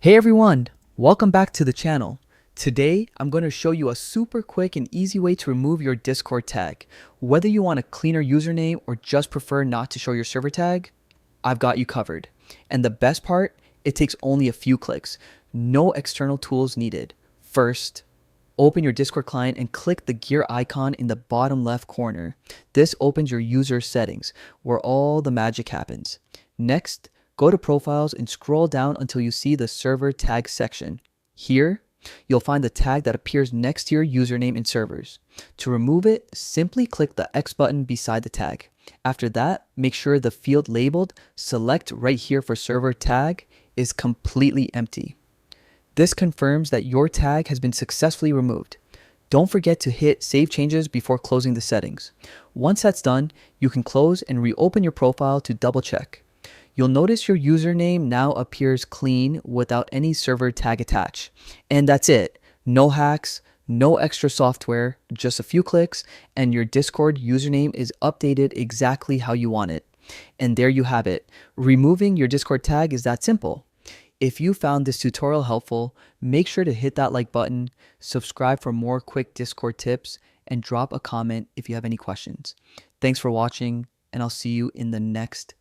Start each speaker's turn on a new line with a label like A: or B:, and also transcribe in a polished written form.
A: Hey everyone, welcome back to the channel. Today, I'm going to show you a super quick and easy way to remove your Discord tag. Whether you want a cleaner username or just prefer not to show your server tag, I've got you covered. And the best part, it takes only a few clicks. No external tools needed. First, open your Discord client and click the gear icon in the bottom left corner. This opens your user settings, where all the magic happens. Next, go to profiles and scroll down until you see the server tag section. Here, you'll find the tag that appears next to your username in servers. To remove it, simply click the X button beside the tag. After that, make sure the field labeled "Select right here for server tag" is completely empty. This confirms that your tag has been successfully removed. Don't forget to hit Save Changes before closing the settings. Once that's done, you can close and reopen your profile to double check. You'll notice your username now appears clean without any server tag attached. And that's it. No hacks, no extra software, just a few clicks, and your Discord username is updated exactly how you want it. And there you have it. Removing your Discord tag is that simple. If you found this tutorial helpful, make sure to hit that like button, subscribe for more quick Discord tips, and drop a comment if you have any questions. Thanks for watching, and I'll see you in the next